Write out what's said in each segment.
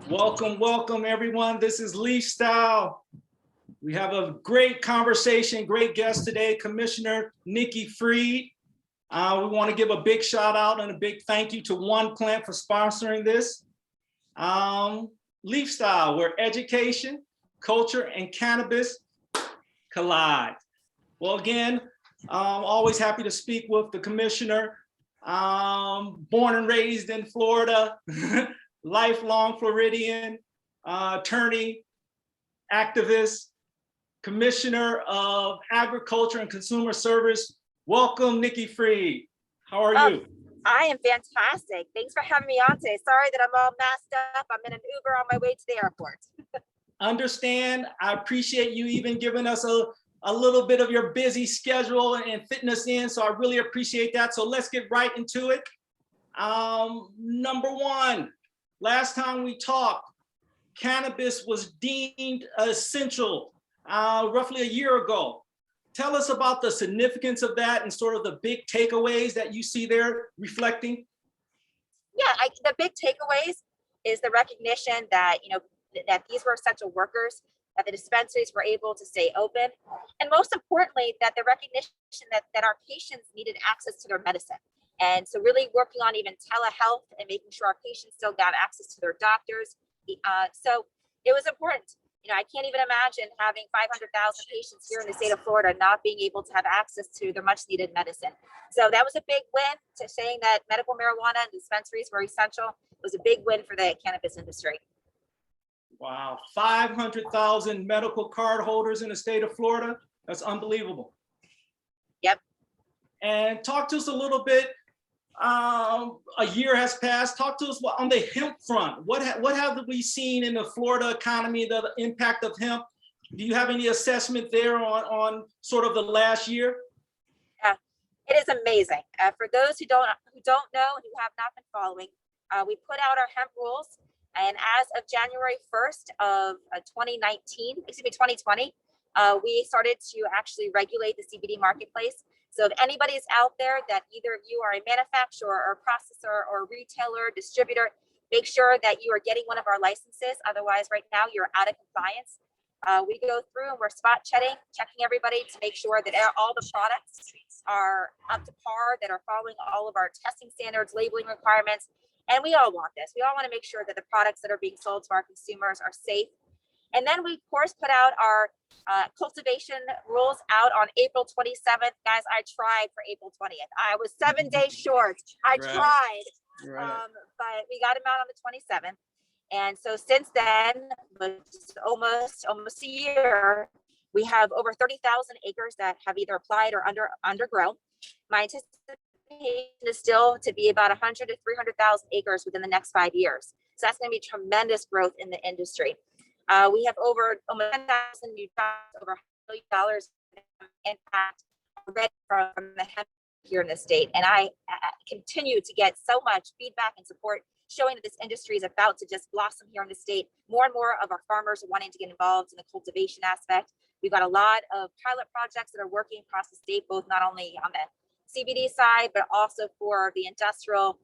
Welcome, welcome everyone. This is LEAFSTYLE. We have a great conversation, great guest today, Commissioner NIKKI FRIED. We want to give a big shout out and a big thank you to One Plant for sponsoring this. LEAFSTYLE, where education, culture, and cannabis collide. Well, again, I'm always happy to speak with the commissioner. Born and raised in Florida, lifelong Floridian, attorney, activist, commissioner of agriculture and consumer service. Welcome, NIKKI FRIED. How are you? I am fantastic. Thanks for having me on today. Sorry that I'm all messed up. I'm in an Uber on my way to the airport. Understand. I appreciate you even giving us a little bit of your busy schedule and fitting us in. So I really appreciate that. So let's get right into it. Number one, last time we talked, cannabis was deemed essential roughly a year ago. Tell us about the significance of that and sort of the big takeaways that you see there reflecting. Yeah, the big takeaways is the recognition that, that these were essential workers, that the dispensaries were able to stay open, and most importantly, that the recognition that our patients needed access to their medicine. And so really working on even telehealth and making sure our patients still got access to their doctors. So it was important. I can't even imagine having 500,000 patients here in the state of Florida not being able to have access to their much needed medicine. So that was a big win. To saying that medical marijuana and dispensaries were essential was a big win for the cannabis industry. Wow, 500,000 medical card holders in the state of Florida. That's unbelievable. Yep. And talk to us a little bit. A year has passed. Talk to us on the hemp front. What have we seen in the Florida economy, the impact of hemp? Do you have any assessment there on sort of the last year? Yeah, it is amazing. For those who don't know, who have not been following, we put out our hemp rules, and as of January 1st of 2020, we started to actually regulate the CBD marketplace. So if anybody's out there that either of you are a manufacturer or processor or retailer, distributor, make sure that you are getting one of our licenses. Otherwise, right now you're out of compliance. We go through and we're spot checking everybody to make sure that all the products are up to par, that are following all of our testing standards, labeling requirements. And we all want this. We all want to make sure that the products that are being sold to our consumers are safe. And then we, of course, put out our cultivation rules out on April 27th. Guys, I tried for April 20th. I was 7 days short. I tried, but we got them out on the 27th. And so since then, which is almost a year, we have over 30,000 acres that have either applied or undergrown. My anticipation is still to be about 100 to 300,000 acres within the next 5 years. So that's going to be tremendous growth in the industry. We have over 10,000 new jobs, over $1 billion impact already from the hemp here in the state. And I continue to get so much feedback and support showing that this industry is about to just blossom here in the state. More and more of our farmers are wanting to get involved in the cultivation aspect. We've got a lot of pilot projects that are working across the state, both not only on the CBD side, but also for the industrial,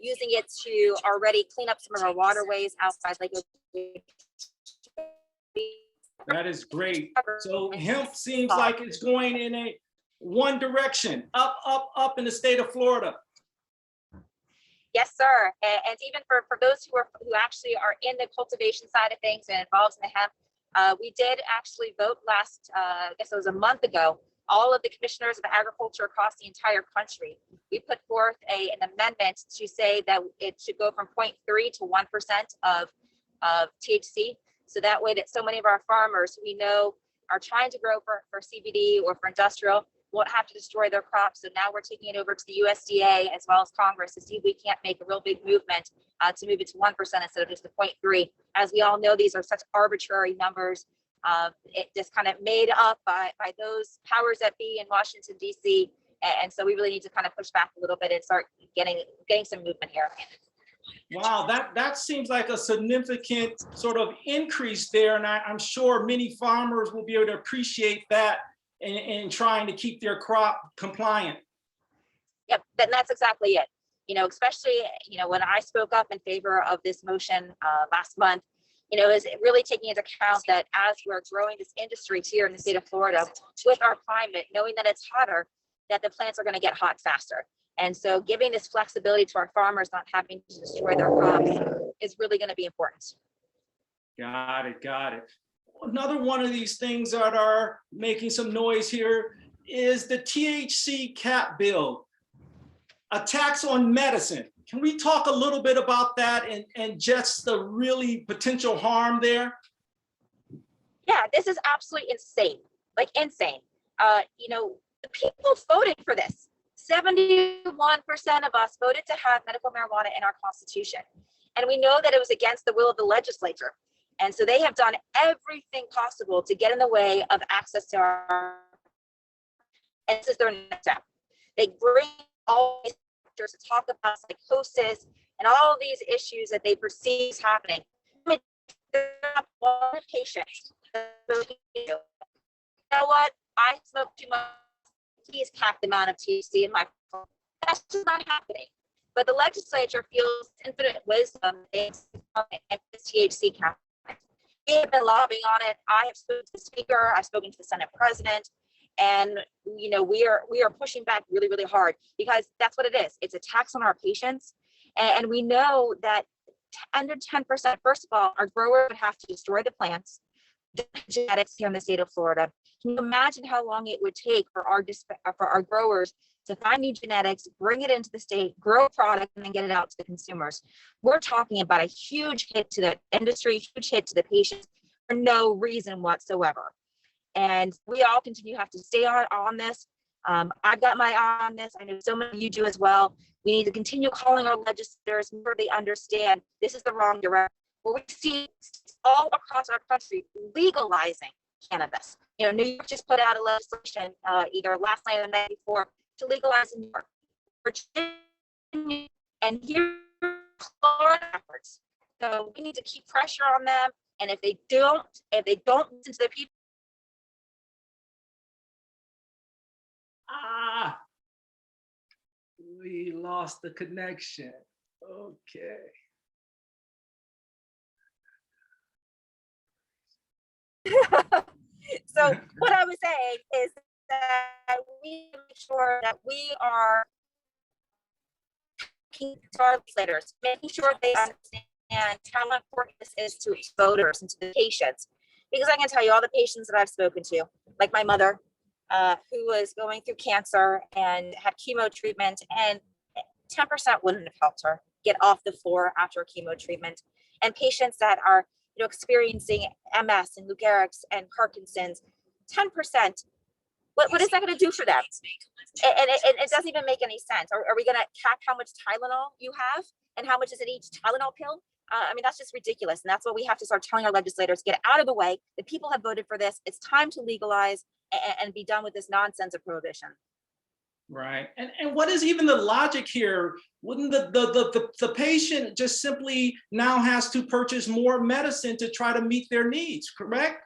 using it to already clean up some of our waterways outside Lake. That is great. So hemp seems like it's going in one direction, up in the state of Florida. Yes, sir. And even for those who actually are in the cultivation side of things and involved in the hemp, we did actually vote last, I guess it was a month ago, all of the commissioners of agriculture across the entire country. We put forth an amendment to say that it should go from 0.3 to 1% of THC. So that way that so many of our farmers who we know are trying to grow for CBD or for industrial won't have to destroy their crops. So now we're taking it over to the USDA as well as Congress to see if we can't make a real big movement to move it to 1% instead of just the 0.3. As we all know, these are such arbitrary numbers. It just kind of made up by those powers that be in Washington, D.C. And so we really need to kind of push back a little bit and start getting some movement here. Wow, that seems like a significant sort of increase there. And I'm sure many farmers will be able to appreciate that in trying to keep their crop compliant. Yep, that's exactly it. especially, when I spoke up in favor of this motion last month, is really taking into account that as we're growing this industry here in the state of Florida with our climate, knowing that it's hotter, that the plants are going to get hot faster. And so giving this flexibility to our farmers, not having to destroy their crops, is really going to be important. Got it, got it. Another one of these things that are making some noise here is the THC cap bill, a tax on medicine. Can we talk a little bit about that and just the really potential harm there? Yeah, this is absolutely insane, like insane. The people voted for this. 71% of us voted to have medical marijuana in our Constitution. And we know that it was against the will of the legislature. And so they have done everything possible to get in the way of access to our, and this is their next step. They bring all these factors to talk about psychosis and all of these issues that they perceive is happening. One patient, you know what? I smoke too much. Please cap the amount of THC in my phone. That's just not happening. But the legislature feels infinite wisdom in this THC cap. We have been lobbying on it. I have spoken to the speaker. I've spoken to the Senate president, and we are pushing back really, really hard, because that's what it is. It's a tax on our patients, and we know that under 10%. First of all, our growers would have to destroy the plants, the genetics here in the state of Florida. Can you imagine how long it would take for our growers to find new genetics, bring it into the state, grow product, and then get it out to the consumers? We're talking about a huge hit to the industry, huge hit to the patients for no reason whatsoever. And we all continue to have to stay on this. I've got my eye on this. I know so many of you do as well. We need to continue calling our legislators where they understand this is the wrong direction. Where we see all across our country legalizing cannabis. New York just put out a legislation either last night or the night before to legalize in New York, Virginia, and here Florida efforts. So we need to keep pressure on them. And if they don't listen to the people. We lost the connection. Okay. So what I was saying is that we make sure that we are talking to our legislators, making sure they understand how important this is to voters and to the patients. Because I can tell you, all the patients that I've spoken to, like my mother, who was going through cancer and had chemo treatment, and 10% wouldn't have helped her get off the floor after chemo treatment. And patients that are experiencing MS and Lou Gehrig's and Parkinson's, 10%. What is that going to do for them? And it doesn't even make any sense. Are we going to cap how much Tylenol you have and how much is in each Tylenol pill? I mean, that's just ridiculous. And that's what we have to start telling our legislators: get out of the way. The people have voted for this. It's time to legalize and be done with this nonsense of prohibition. Right. And what is even the logic here? Wouldn't the patient just simply now has to purchase more medicine to try to meet their needs, correct?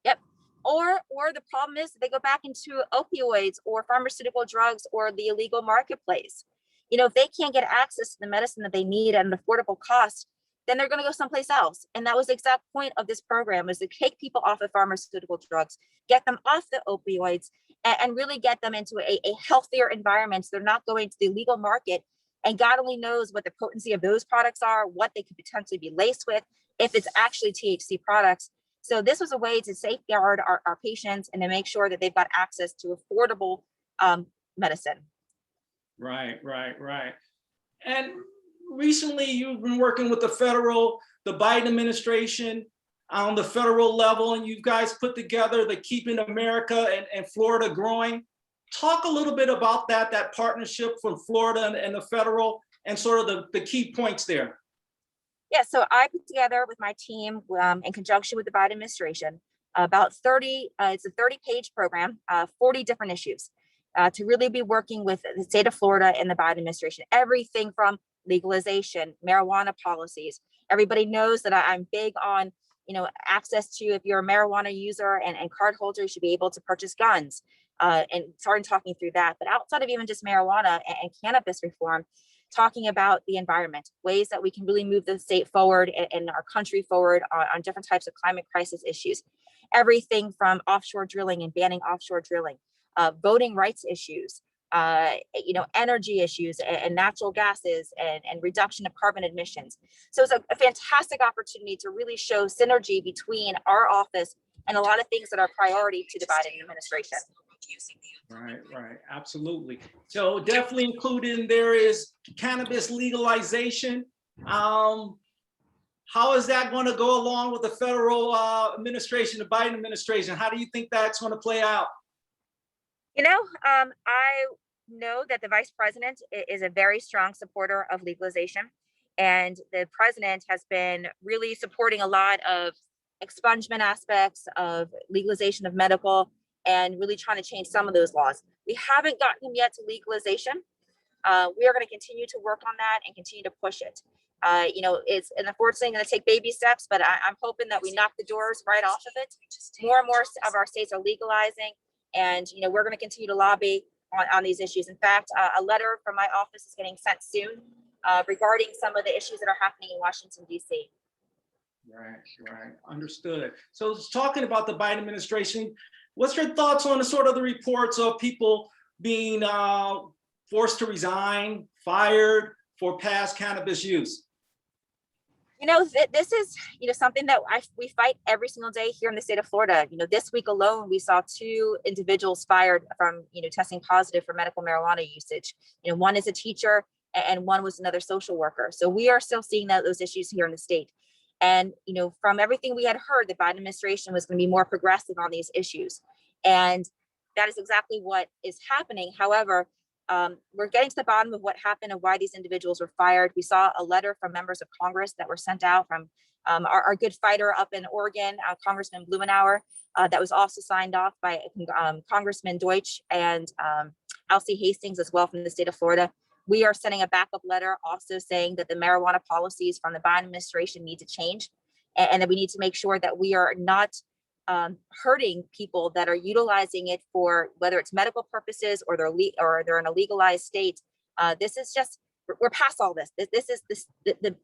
Yep. Or the problem is they go back into opioids or pharmaceutical drugs or the illegal marketplace. If they can't get access to the medicine that they need at an affordable cost, then they're going to go someplace else. And that was the exact point of this program, is to take people off of pharmaceutical drugs, get them off the opioids, and really get them into a healthier environment. So they're not going to the illegal market. And God only knows what the potency of those products are, what they could potentially be laced with, if it's actually THC products. So this was a way to safeguard our patients and to make sure that they've got access to affordable medicine. Right. And recently you've been working with the Biden administration on the federal level, and you guys put together the Keeping America and Florida Growing. Talk a little bit about that partnership from Florida and the federal, and sort of the key points there. Yeah, so I put together with my team in conjunction with the Biden administration about 30, it's a 30-page program, 40 different issues to really be working with the state of Florida and the Biden administration. Everything from legalization, marijuana policies. Everybody knows that I'm big on access to, if you're a marijuana user and card holder, you should be able to purchase guns, and starting talking through that. But outside of even just marijuana and cannabis reform, talking about the environment, ways that we can really move the state forward and our country forward on different types of climate crisis issues. Everything from offshore drilling and banning offshore drilling, voting rights issues, energy issues and natural gases and reduction of carbon emissions. So it's a fantastic opportunity to really show synergy between our office and a lot of things that are priority to the Biden administration. Right, absolutely. So definitely included in there is cannabis legalization. How is that going to go along with the federal administration, the Biden administration? How do you think that's going to play out? I know that the vice president is a very strong supporter of legalization, and the president has been really supporting a lot of expungement aspects of legalization of medical and really trying to change some of those laws. We haven't gotten them yet to legalization. We are going to continue to work on that and continue to push it. It's unfortunately going to take baby steps, but I'm hoping that we knock the doors right off of it. More and more of our states are legalizing, and we're going to continue to lobby on these issues. In fact, a letter from my office is getting sent soon regarding some of the issues that are happening in Washington, D.C. Right. Understood. So talking about the Biden administration, what's your thoughts on the sort of the reports of people being forced to resign, fired for past cannabis use? This is, something that we fight every single day here in the state of Florida. This week alone, we saw 2 individuals fired from, testing positive for medical marijuana usage. One is a teacher and one was another social worker. So we are still seeing those issues here in the state. And, from everything we had heard, the Biden administration was going to be more progressive on these issues. And that is exactly what is happening. However, we're getting to the bottom of what happened and why these individuals were fired. We saw a letter from members of Congress that were sent out from our good fighter up in Oregon, Congressman Blumenauer, that was also signed off by Congressman Deutsch and Alcee Hastings as well from the state of Florida. We are sending a backup letter also saying that the marijuana policies from the Biden administration need to change, and that we need to make sure that we are not hurting people that are utilizing it for whether it's medical purposes or they're in a legalized state. This is just, we're past all this. The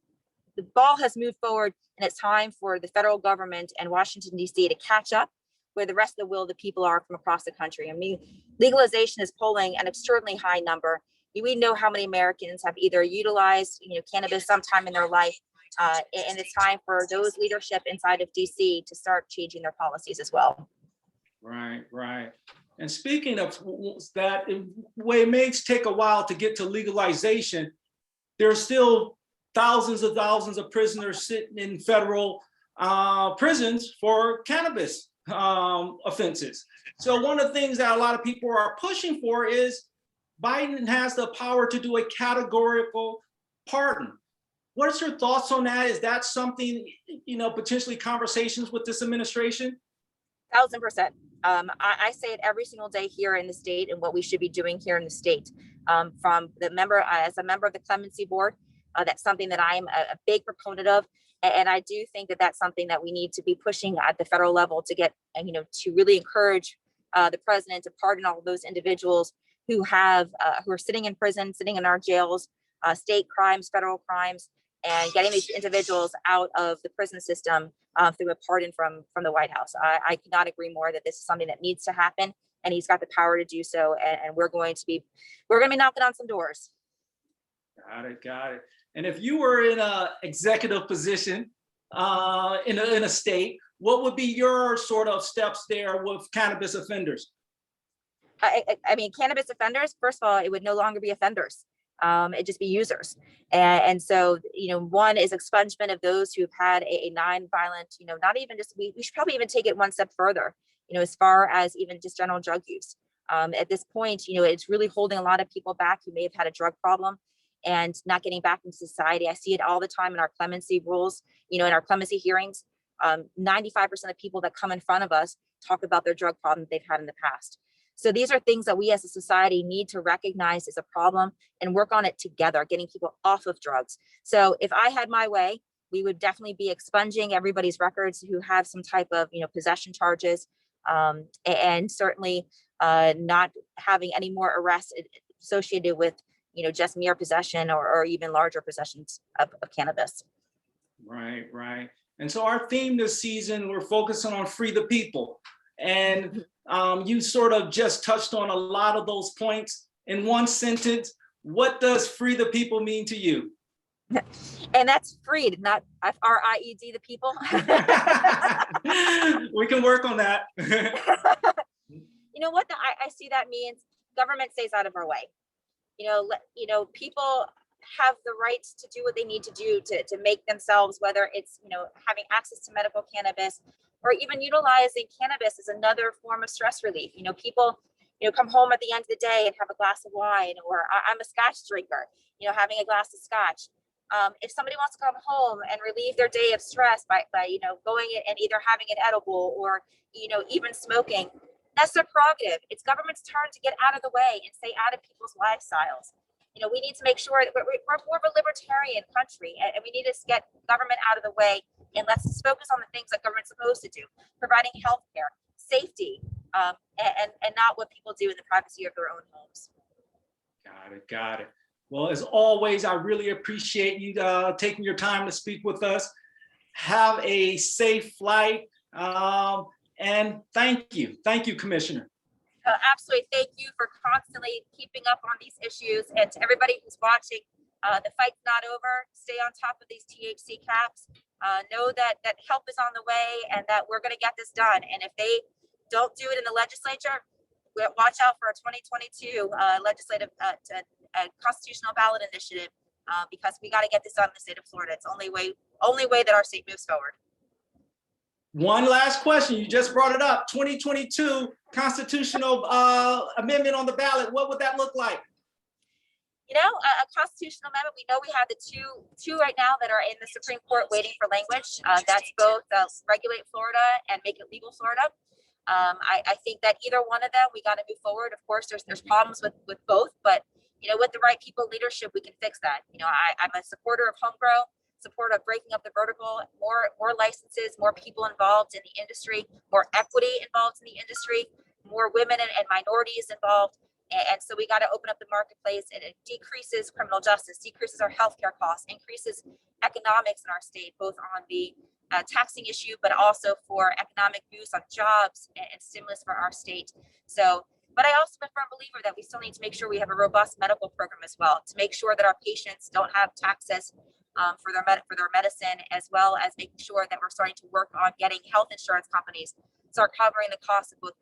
ball has moved forward, and it's time for the federal government and Washington, D.C. to catch up where the rest of the will of the people are from across the country. I mean, legalization is polling an extremely high number. We know how many Americans have either utilized cannabis sometime in their life, and it's time for those leadership inside of DC to start changing their policies as well. Right. And speaking of that, it may take a while to get to legalization. There's still thousands of prisoners sitting in federal prisons for cannabis offenses. So one of the things that a lot of people are pushing for is Biden has the power to do a categorical pardon. What's your thoughts on that? Is that something, potentially conversations with this administration? 1000%. I say it every single day here in the state and what we should be doing here in the state. From the member, as a member of the Clemency Board, that's something that I'm a big proponent of. And I do think that that's something that we need to be pushing at the federal level to get, to really encourage the president to pardon all of those individuals who are sitting in prison, sitting in our jails, state crimes, federal crimes, and getting these individuals out of the prison system through a pardon from the White House. I could not agree more that this is something that needs to happen, and he's got the power to do so. And we're going to be knocking on some doors. Got it. And if you were in an executive position in a state, what would be your sort of steps there with cannabis offenders? I mean, cannabis offenders, first of all, it would no longer be offenders. It'd just be users. And so, one is expungement of those who've had a non-violent, not even just, we should probably even take it one step further, as far as even just general drug use. At this point, it's really holding a lot of people back who may have had a drug problem and not getting back into society. I see it all the time in our clemency rules, in our clemency hearings. 95% of people that come in front of us talk about their drug problem that they've had in the past. So these are things that we as a society need to recognize as a problem and work on it together, getting people off of drugs. So if I had my way, we would definitely be expunging everybody's records who have some type of, possession charges, and certainly not having any more arrests associated with, just mere possession or even larger possessions of cannabis. Right, right. And so our theme this season, we're focusing on free the people. And you sort of just touched on a lot of those points in one sentence. What does free the people mean to you? And that's freed, not F-R-I-E-D, the people. We can work on that. You know what I see that means? Government stays out of our way. People have the rights to do what they need to do to make themselves, whether it's, having access to medical cannabis or even utilizing cannabis as another form of stress relief. People, come home at the end of the day and have a glass of wine, or I'm a scotch drinker, having a glass of scotch. If somebody wants to come home and relieve their day of stress by going and either having an edible or, even smoking, that's their prerogative. It's government's turn to get out of the way and stay out of people's lifestyles. We need to make sure that we're more of a libertarian country, and we need to get government out of the way and let's just focus on the things that government's supposed to do, providing healthcare, safety, and not what people do in the privacy of their own homes. Got it, got it. Well, as always, I really appreciate you taking your time to speak with us. Have a safe flight, and thank you. Thank you, Commissioner. Absolutely. Thank you for constantly keeping up on these issues. And to everybody who's watching, the fight's not over. Stay on top of these THC caps. Know that help is on the way and that we're going to get this done. And if they don't do it in the legislature, watch out for a 2022 legislative constitutional ballot initiative, because we got to get this done in the state of Florida. It's the only way that our state moves forward. One last question. You just brought it up. 2022 constitutional amendment on the ballot. What would that look like? A constitutional amendment. We know we have the two right now that are in the Supreme Court waiting for language. That's both regulate Florida and make it legal Florida. I think that either one of them, we got to move forward. Of course, there's problems with both, but with the right people leadership, we can fix that. I'm a supporter of home grow, supporter of breaking up the vertical, more licenses, more people involved in the industry, more equity involved in the industry, more women and minorities involved. And so we got to open up the marketplace, and it decreases criminal justice, decreases our healthcare costs, increases economics in our state, both on the taxing issue, but also for economic boost on jobs and stimulus for our state. So, but I also am a firm believer that we still need to make sure we have a robust medical program as well, to make sure that our patients don't have taxes for their medicine, as well as making sure that we're starting to work on getting health insurance companies start covering the cost of both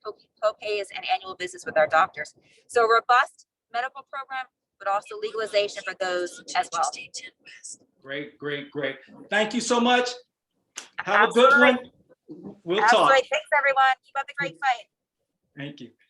co-pays and annual visits with our doctors. So robust medical program, but also legalization for those as well. Great, great, great. Thank you so much. Have Absolutely. a good one. We'll Absolutely. talk. Thanks, everyone. Keep up the great fight. Thank you.